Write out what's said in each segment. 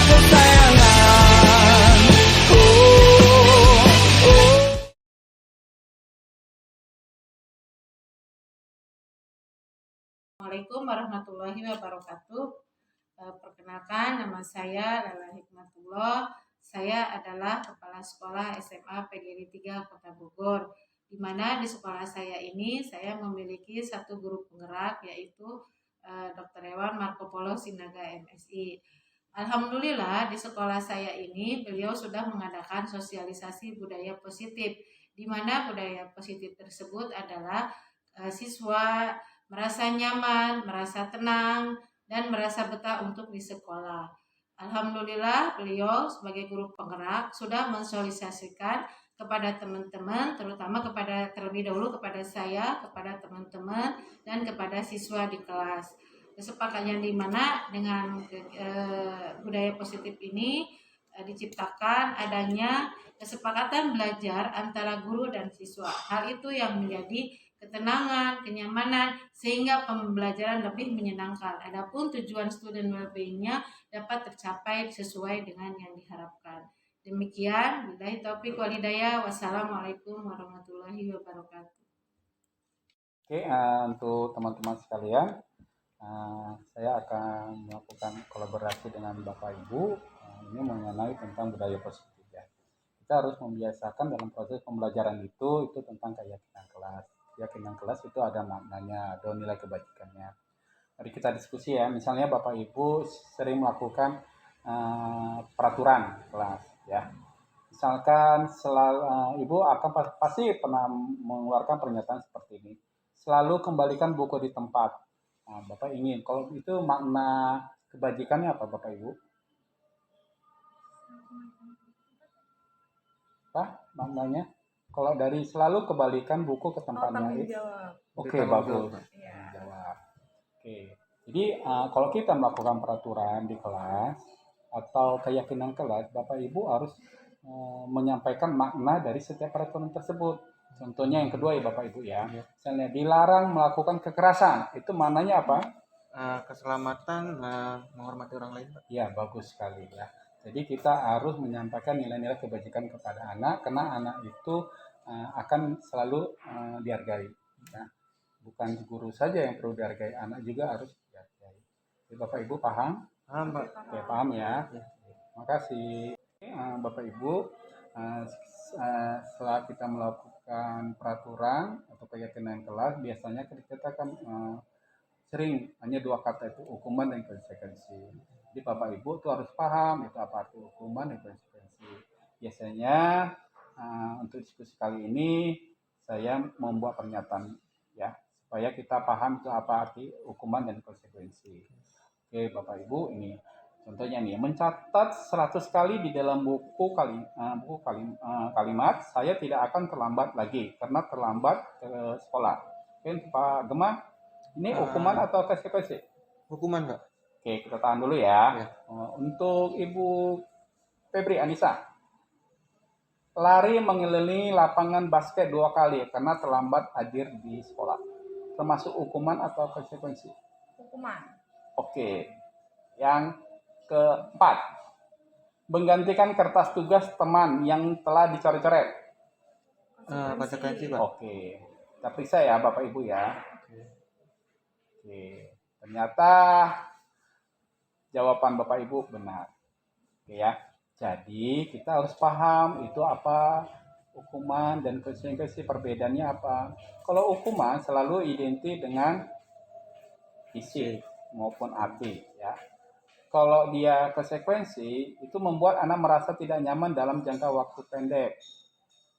kesayangan. Assalamualaikum warahmatullahi wabarakatuh. Perkenalkan, nama saya Lala Hikmatullah. Saya adalah Kepala Sekolah SMA PGRI 3 Kota Bogor. Di mana di sekolah saya ini saya memiliki satu guru penggerak, yaitu Dr. Hewan Marco Polo Sinaga MSI. Alhamdulillah di sekolah saya ini beliau sudah mengadakan sosialisasi budaya positif, di mana budaya positif tersebut adalah siswa merasa nyaman, merasa tenang, dan merasa betah untuk di sekolah. Alhamdulillah beliau sebagai guru penggerak sudah mensosialisasikan kepada teman-teman, terutama kepada terlebih dahulu kepada saya, kepada teman-teman, dan kepada siswa di kelas. Kesepakatan di mana dengan budaya positif ini diciptakan adanya kesepakatan belajar antara guru dan siswa. Hal itu yang menjadi ketenangan, kenyamanan, sehingga pembelajaran lebih menyenangkan. Adapun tujuan student well-being-nya dapat tercapai sesuai dengan yang diharapkan. Demikian, billahi taufiq wal hidayah. Wassalamualaikum warahmatullahi wabarakatuh. Oke, untuk teman-teman sekalian, saya akan melakukan kolaborasi dengan Bapak Ibu ini mengenai tentang budaya positif ya. Kita harus membiasakan dalam proses pembelajaran itu tentang keyakinan kelas. Keyakinan kelas itu ada maknanya, ada nilai kebajikannya. Mari kita diskusi ya. Misalnya Bapak Ibu sering melakukan peraturan kelas ya. Misalkan Ibu akan pasti pernah mengeluarkan pernyataan seperti ini. Selalu kembalikan buku di tempat. Nah, Bapak ingin, kalau itu makna kebajikannya apa Bapak Ibu? Apa maknanya? Kalau dari selalu kembalikan buku ke tempatnya. Oke, bagus. Ya. Jawab. Oke. Jadi kalau kita melakukan peraturan di kelas atau keyakinan kelas, Bapak Ibu harus menyampaikan makna dari setiap peraturan tersebut. Contohnya yang kedua ya Bapak Ibu ya. Misalnya dilarang melakukan kekerasan. Itu maknanya apa? Keselamatan, menghormati orang lain. Ya, bagus sekali ya. Jadi kita harus menyampaikan nilai-nilai kebajikan kepada anak, karena anak itu akan selalu dihargai. Ya. Bukan guru saja yang perlu dihargai, anak juga harus dihargai. Jadi Bapak Ibu paham? Paham, Pak. Ya, paham ya. Terima kasih. Bapak Ibu, setelah kita melakukan peraturan atau keyakinan kelas, biasanya kita akan sering hanya dua kata itu, hukuman dan konsekuensi. Jadi Bapak Ibu tuh harus paham itu apa arti hukuman dan konsekuensi. Biasanya untuk diskusi kali ini saya membuat pernyataan ya supaya kita paham itu apa arti hukuman dan konsekuensi. Oke Bapak Ibu, ini contohnya nih, mencatat 100 kali di dalam buku kalimat saya tidak akan terlambat lagi karena terlambat ke sekolah. Oke Pak Gemma, ini hukuman atau konsekuensi? Hukuman, Pak. Oke, kita tahan dulu ya. Untuk Ibu Febri Anissa, lari mengelilingi lapangan basket 2 kali karena terlambat hadir di sekolah. Termasuk hukuman atau konsekuensi? Hukuman. Oke. Yang keempat, menggantikan kertas tugas teman yang telah dicoret-coret. Konsekuensi, Pak. Oke. Kita periksa ya Bapak Ibu ya. Oke. Ternyata jawaban Bapak Ibu benar. Oke ya. Jadi kita harus paham itu apa hukuman dan konsekuensi, perbedaannya apa. Kalau hukuman selalu identik dengan fisik maupun arti ya. Kalau dia konsekuensi itu membuat anak merasa tidak nyaman dalam jangka waktu pendek.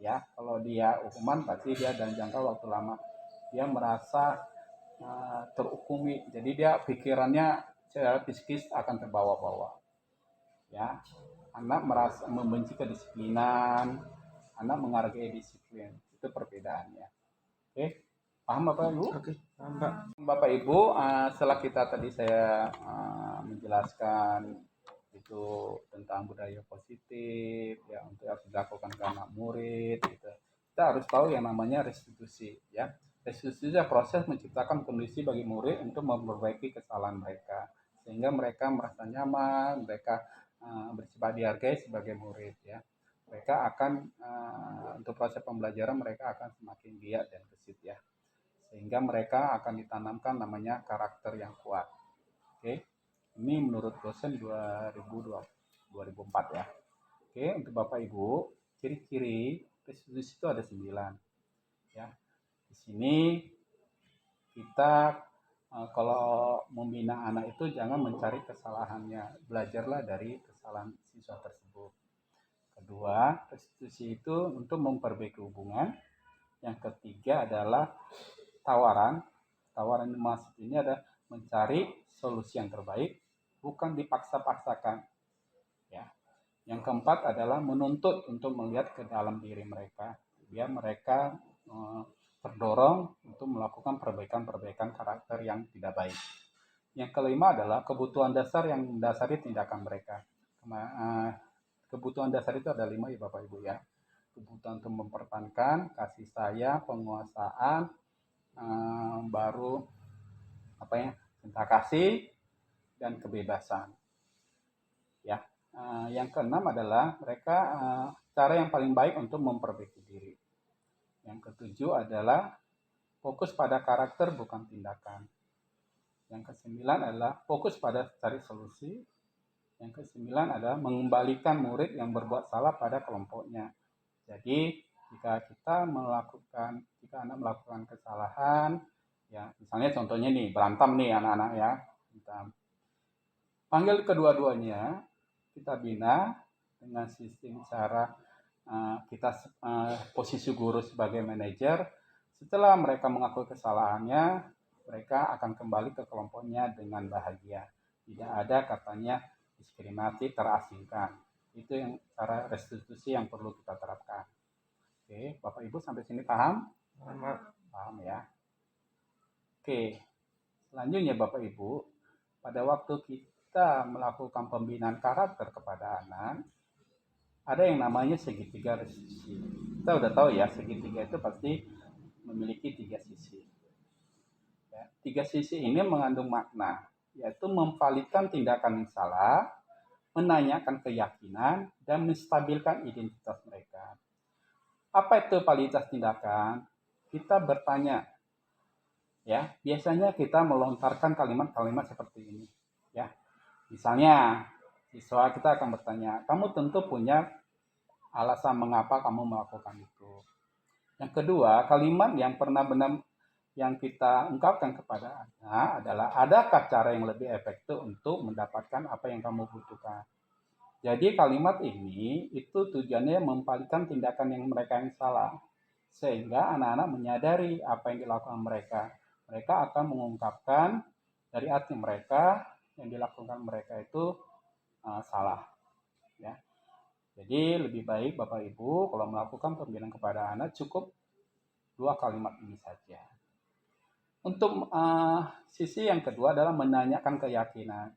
Ya, kalau dia hukuman pasti dia dalam jangka waktu lama dia merasa terhukumi. Jadi dia pikirannya secara psikis akan terbawa-bawa. Ya, anak merasa membenci kedisiplinan, anak menghargai disiplin. Itu perbedaannya. Oke, paham Bapak Ibu? Oke, paham Pak. Bapak Ibu, setelah kita tadi saya menjelaskan itu tentang budaya positif ya untuk harus dilakukan ke anak murid gitu. Kita harus tahu yang namanya restitusi ya. Restitusi adalah proses menciptakan kondisi bagi murid untuk memperbaiki kesalahan mereka sehingga mereka merasa nyaman, mereka bersifat dihargai sebagai murid ya. Mereka akan untuk proses pembelajaran mereka akan semakin giat dan gesit ya. Sehingga mereka akan ditanamkan namanya karakter yang kuat. Oke. Ini menurut dosen 2004 ya. Oke, untuk Bapak Ibu, ciri-ciri restitusi itu ada 9 ya. Di sini kita kalau membina anak itu jangan mencari kesalahannya, belajarlah dari kesalahan siswa tersebut. Kedua, restitusi itu untuk memperbaiki hubungan. Yang ketiga adalah tawaran. Tawaran maksud ini adalah mencari solusi yang terbaik, bukan dipaksa-paksakan. Ya. Yang keempat adalah menuntut untuk melihat ke dalam diri mereka, biar mereka terdorong untuk melakukan perbaikan-perbaikan karakter yang tidak baik. Yang kelima adalah kebutuhan dasar yang mendasari tindakan mereka. Kebutuhan dasar itu ada 5 ya Bapak Ibu ya. Kebutuhan untuk mempertahankan kasih sayang, penguasaan, baru cinta kasih dan kebebasan. Ya. Yang keenam adalah mereka cara yang paling baik untuk memperbaiki diri. Yang ketujuh adalah fokus pada karakter bukan tindakan. Yang kesembilan adalah fokus pada cari solusi. Yang kesembilan adalah mengembalikan murid yang berbuat salah pada kelompoknya. Jadi jika anak melakukan kesalahan, ya misalnya contohnya nih berantem nih anak-anak ya, kita panggil kedua-duanya, kita bina dengan sistem cara kita posisi guru sebagai manajer. Setelah mereka mengakui kesalahannya, mereka akan kembali ke kelompoknya dengan bahagia. Tidak ada katanya diskriminasi, terasingkan. Itu yang cara restitusi yang perlu kita terapkan. Oke, Bapak Ibu sampai sini paham? Paham ya. Oke, selanjutnya Bapak Ibu, pada waktu kita melakukan pembinaan karakter kepada anak, ada yang namanya segitiga restitusi. Kita udah tahu ya, segitiga itu pasti memiliki 3 sisi. Ya, 3 sisi ini mengandung makna, yaitu memvalidkan tindakan yang salah, menanyakan keyakinan, dan menstabilkan identitas mereka. Apa itu validitas tindakan? Kita bertanya, ya biasanya kita melontarkan kalimat-kalimat seperti ini. Ya, misalnya siswa kita akan bertanya, kamu tentu punya alasan mengapa kamu melakukan itu. Yang kedua, kalimat yang pernah benar yang kita ungkapkan kepada anak adalah, adakah cara yang lebih efektif untuk mendapatkan apa yang kamu butuhkan. Jadi kalimat ini itu tujuannya memvalidkan tindakan yang mereka yang salah, sehingga anak-anak menyadari apa yang dilakukan mereka. Mereka akan mengungkapkan dari hati mereka yang dilakukan mereka itu salah. Ya. Jadi lebih baik Bapak Ibu kalau melakukan pembinaan kepada anak cukup 2 kalimat ini saja. Untuk sisi yang kedua adalah menanyakan keyakinan.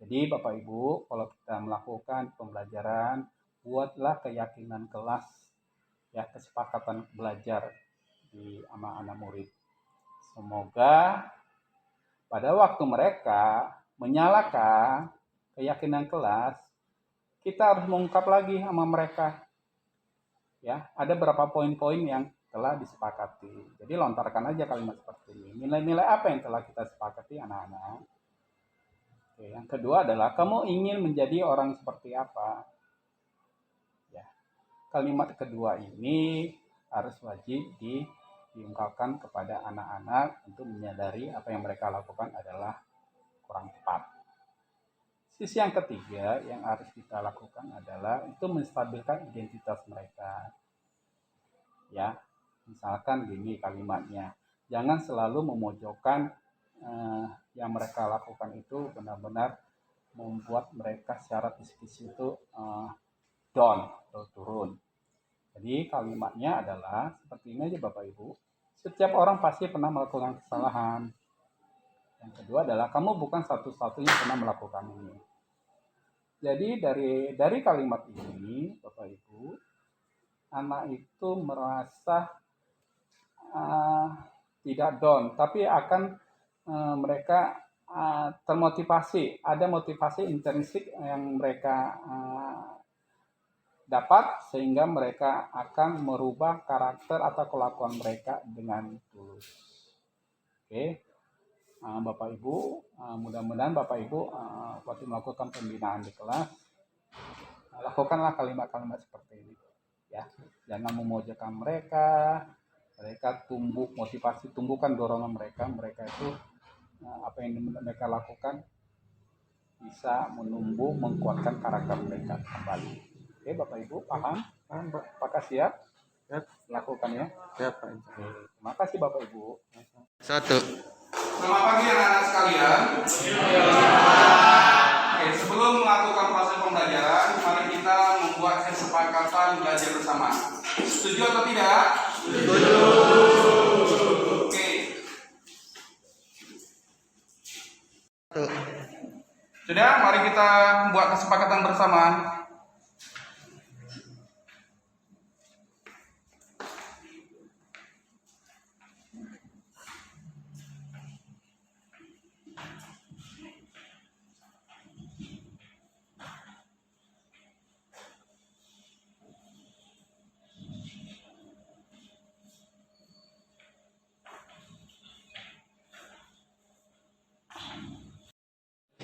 Jadi Bapak Ibu kalau kita melakukan pembelajaran, buatlah keyakinan kelas, ya kesepakatan belajar di anak-anak murid. Semoga pada waktu mereka menyalakan keyakinan kelas, kita harus mengungkap lagi sama mereka. Ya, ada beberapa poin-poin yang telah disepakati. Jadi lontarkan aja kalimat seperti ini. Nilai-nilai apa yang telah kita sepakati anak-anak? Oke, yang kedua adalah kamu ingin menjadi orang seperti apa? Ya, kalimat kedua ini harus wajib diungkapkan kepada anak-anak untuk menyadari apa yang mereka lakukan adalah kurang tepat. Sisi yang ketiga yang harus kita lakukan adalah itu menstabilkan identitas mereka. Ya, misalkan gini kalimatnya, jangan selalu memojokkan yang mereka lakukan itu benar-benar membuat mereka secara psikis itu down atau turun. Jadi kalimatnya adalah seperti ini aja Bapak Ibu. Setiap orang pasti pernah melakukan kesalahan. Yang kedua adalah kamu bukan satu-satunya pernah melakukan ini. Jadi dari kalimat ini, Bapak Ibu, anak itu merasa tidak down, tapi akan mereka termotivasi, ada motivasi intrinsik yang mereka dapat sehingga mereka akan merubah karakter atau kelakuan mereka dengan tulus. Oke, Bapak Ibu, mudah-mudahan Bapak Ibu waktu melakukan pembinaan di kelas lakukanlah kalimat-kalimat seperti ini, ya. Jangan memojokkan mereka tumbuh motivasi, tumbuhkan dorongan mereka itu apa yang mereka lakukan bisa menumbuh, menguatkan karakter mereka kembali. Oke, Bapak Ibu paham? Paham, Pak. Apakah siap? Siap. Lakukannya. Siap, Pak. Oke, terima kasih Bapak Ibu. 1. Selamat pagi anak-anak sekalian. Oke, sebelum melakukan proses pembelajaran, mari kita membuat kesepakatan belajar bersama. Setuju atau tidak? Setuju. Oke. 1. Sudah, mari kita membuat kesepakatan bersama.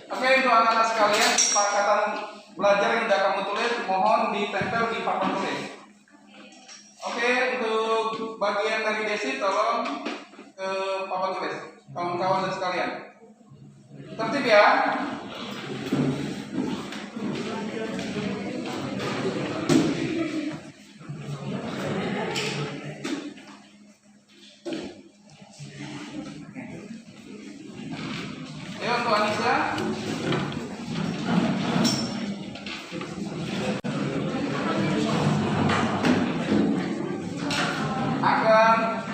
Oke, untuk anak-anak sekalian, kesepakatan belajar yang sudah kamu tulis mohon ditempel di papan tulis. Oke, untuk bagian dari Desi tolong ke papan tulis, kawan-kawan dan sekalian. Tertib ya. Ya, untuk Anissa. Akan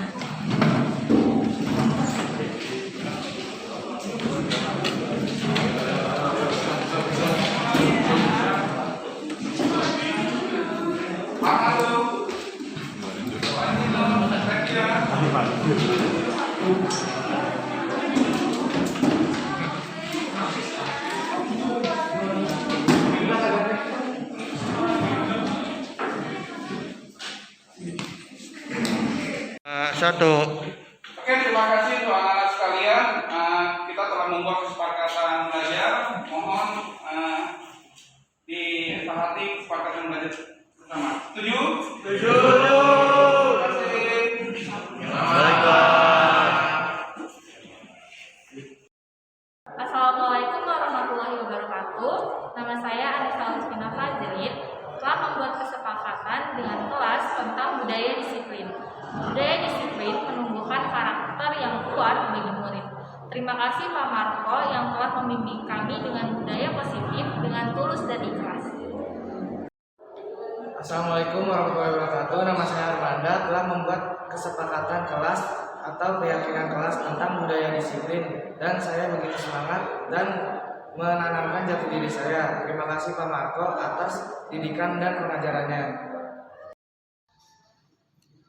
Satu. Oke, terima kasih untuk anak-anak sekalian. Kita telah membuat kesepakatan belajar. Mohon disepakati kesepakatan belajar bersama. Setuju? Setuju. Terima kasih. Assalamualaikum warahmatullahi wabarakatuh. Nama saya Anissa Lusmina Fajrin, telah membuat kesepakatan dengan kelas tentang budaya disiplin. Budaya disiplin menumbuhkan karakter yang kuat bagi murid. Terima kasih Pak Marco yang telah membimbing kami dengan budaya positif dengan tulus dan ikhlas. Assalamualaikum warahmatullahi wabarakatuh. Nama saya Armanda, telah membuat kesepakatan kelas atau keyakinan kelas tentang budaya disiplin, dan saya begitu semangat dan menanamkan jati diri saya. Terima kasih Pak Marco atas didikan dan pengajarannya.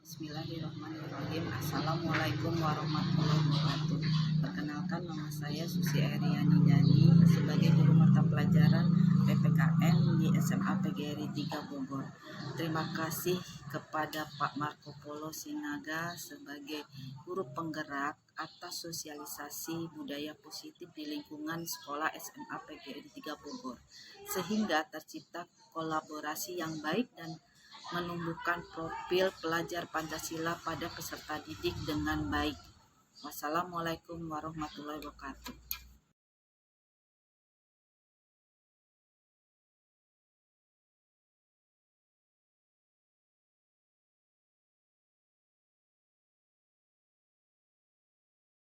Bismillahirrahmanirrahim. Assalamualaikum warahmatullahi wabarakatuh. Perkenalkan, nama saya Susi Eriani Nyani sebagai guru mata pelajaran PPKN di SMA PGRI 3 Bogor. Terima kasih kepada Pak Marco Polo Sinaga sebagai guru penggerak atas sosialisasi budaya positif di lingkungan sekolah SMA PGRI 3 Bogor, sehingga tercipta kolaborasi yang baik dan menumbuhkan profil pelajar Pancasila pada peserta didik dengan baik. Wassalamualaikum warahmatullahi wabarakatuh.